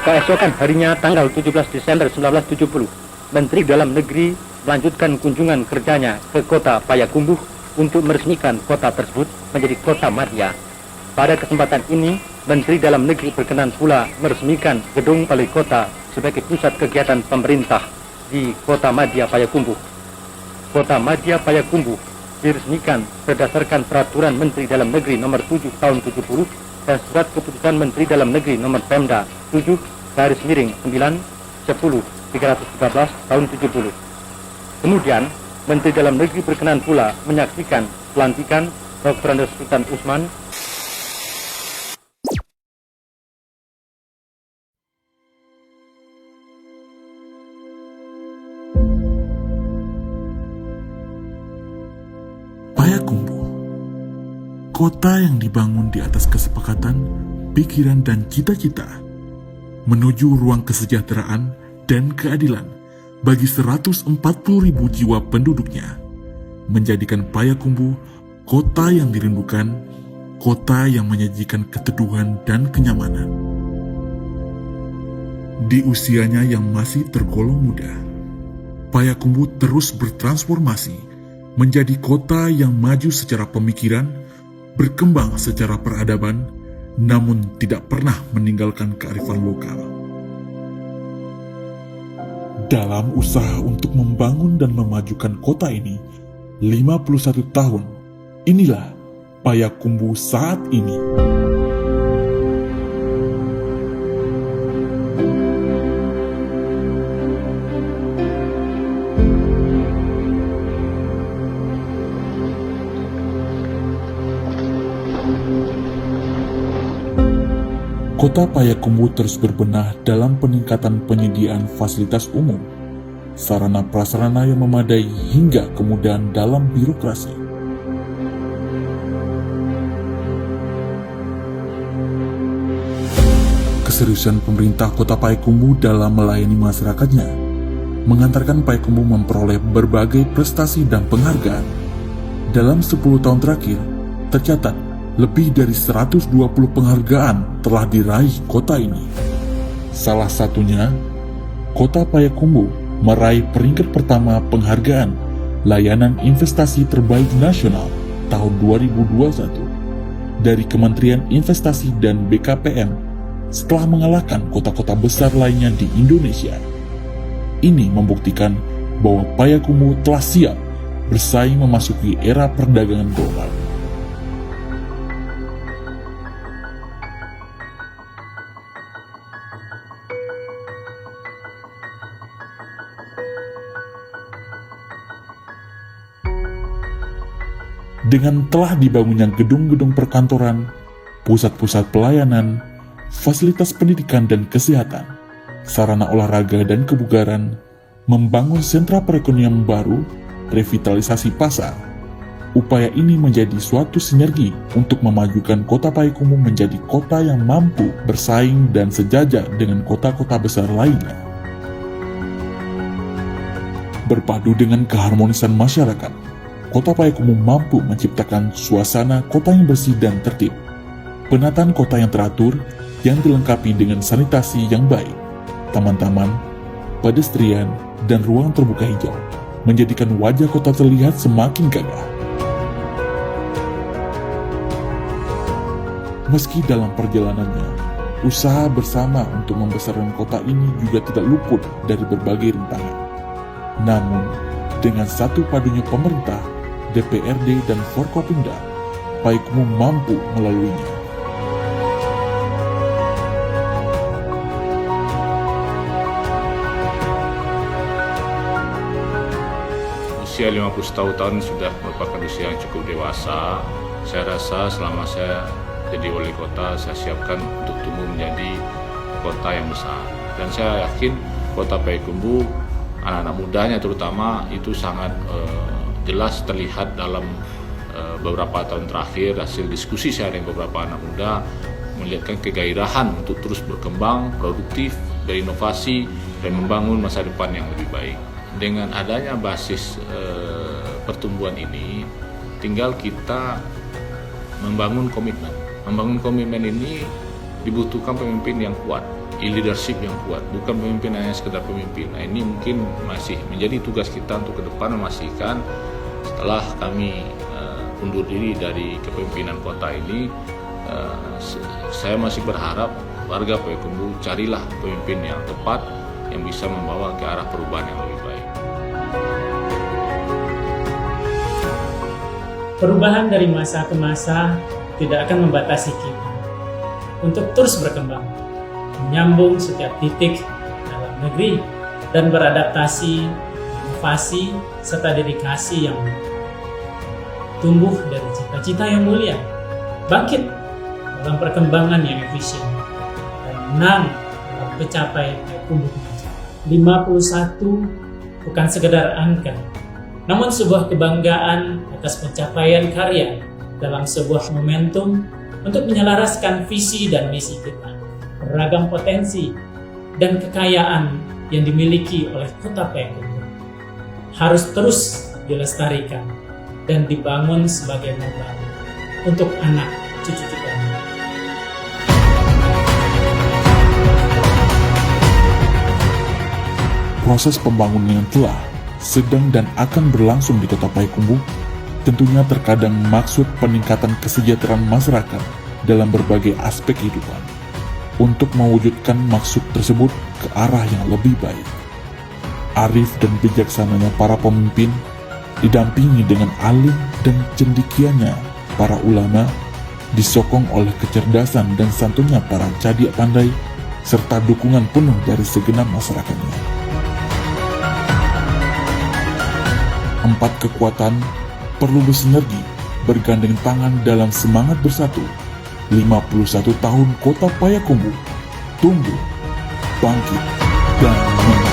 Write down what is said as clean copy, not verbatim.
Keesokan harinya tanggal 17 Desember 1970, Menteri Dalam Negeri melanjutkan kunjungan kerjanya ke kota Payakumbuh untuk meresmikan kota tersebut menjadi kota madya. Pada kesempatan ini, Menteri Dalam Negeri berkenan pula meresmikan gedung balai kota sebagai pusat kegiatan pemerintah di kota madya Payakumbuh. Kota madya Payakumbuh diresmikan berdasarkan peraturan Menteri Dalam Negeri nomor 7 tahun 70 dan surat keputusan Menteri Dalam Negeri nomor Pemda 7/9/10/313 tahun 70. Kemudian, Menteri Dalam Negeri berkenan pula menyaksikan pelantikan Dr. Andes Sultan Usman Payakumbuh, kota yang dibangun di atas kesepakatan, pikiran dan cita-cita menuju ruang kesejahteraan dan keadilan bagi 140.000 jiwa penduduknya, menjadikan Payakumbuh kota yang dirindukan, kota yang menyajikan keteduhan dan kenyamanan. Di usianya yang masih tergolong muda, Payakumbuh terus bertransformasi menjadi kota yang maju secara pemikiran, berkembang secara peradaban, namun tidak pernah meninggalkan kearifan lokal. Dalam usaha untuk membangun dan memajukan kota ini, 51 tahun, inilah Payakumbuh saat ini. Kota Payakumbuh terus berbenah dalam peningkatan penyediaan fasilitas umum, sarana prasarana yang memadai hingga kemudahan dalam birokrasi. Keseriusan pemerintah Kota Payakumbuh dalam melayani masyarakatnya mengantarkan Payakumbuh memperoleh berbagai prestasi dan penghargaan. Dalam 10 tahun terakhir, tercatat lebih dari 120 penghargaan telah diraih kota ini. Salah satunya, Kota Payakumbuh meraih peringkat pertama penghargaan Layanan Investasi Terbaik Nasional tahun 2021 dari Kementerian Investasi dan BKPM setelah mengalahkan kota-kota besar lainnya di Indonesia. Ini membuktikan bahwa Payakumbuh telah siap bersaing memasuki era perdagangan global. Dengan telah dibangunnya gedung-gedung perkantoran, pusat-pusat pelayanan, fasilitas pendidikan dan kesehatan, sarana olahraga dan kebugaran, membangun sentra perekonomian baru, revitalisasi pasar. Upaya ini menjadi suatu sinergi untuk memajukan Kota Payakumbuh menjadi kota yang mampu bersaing dan sejajar dengan kota-kota besar lainnya. Berpadu dengan keharmonisan masyarakat, Kota Payakumbuh mampu menciptakan suasana kota yang bersih dan tertib, penataan kota yang teratur, yang dilengkapi dengan sanitasi yang baik, taman-taman, pedestrian, dan ruang terbuka hijau, menjadikan wajah kota terlihat semakin gagah. Meski dalam perjalanannya, usaha bersama untuk membesarkan kota ini juga tidak luput dari berbagai rintangan. Namun, dengan satu padunya pemerintah, DPRD dan Forkopimda, Payakumbuh mampu melaluinya. Usia 51 tahun sudah merupakan usia yang cukup dewasa. Saya rasa selama saya jadi wali kota, saya siapkan untuk tumbuh menjadi kota yang besar. Dan saya yakin Kota Payakumbuh, anak-anak mudanya terutama, itu sangat jelas terlihat dalam beberapa tahun terakhir. Hasil diskusi saya dengan beberapa anak muda melihatkan kegairahan untuk terus berkembang, produktif, berinovasi, dan membangun masa depan yang lebih baik. Dengan adanya basis pertumbuhan ini, tinggal kita membangun komitmen. Membangun komitmen ini dibutuhkan pemimpin yang kuat, leadership yang kuat, bukan pemimpin hanya sekedar pemimpin. Nah, ini mungkin masih menjadi tugas kita untuk ke depan memastikan setelah kami undur diri dari kepemimpinan kota ini, saya masih berharap warga Payakumbuh carilah pemimpin yang tepat yang bisa membawa ke arah perubahan yang lebih baik. Perubahan dari masa ke masa tidak akan membatasi kita untuk terus berkembang, menyambung setiap titik dalam negeri, dan beradaptasi, inovasi, serta dedikasi yang tumbuh dari cita-cita yang mulia, bangkit dalam perkembangan yang efisien, dan menang dalam mencapai Payakumbuh 51 bukan sekedar angka, namun sebuah kebanggaan atas pencapaian karya dalam sebuah momentum untuk menyelaraskan visi dan misi kita. Beragam potensi dan kekayaan yang dimiliki oleh Kota Payakumbuh harus terus dilestarikan dan dibangun sebagai modal untuk anak cucu kita. Proses pembangunan yang telah, sedang dan akan berlangsung di Kota Payakumbuh tentunya terkadang maksud peningkatan kesejahteraan masyarakat dalam berbagai aspek kehidupan. Untuk mewujudkan maksud tersebut ke arah yang lebih baik, arif dan bijaksananya para pemimpin didampingi dengan alim dan cendekianya para ulama, disokong oleh kecerdasan dan santunnya para cadik pandai, serta dukungan penuh dari segenap masyarakatnya. 4 kekuatan perlu bersinergi, bergandeng tangan dalam semangat bersatu. 51 tahun Kota Payakumbuh tumbuh, bangkit, dan menang.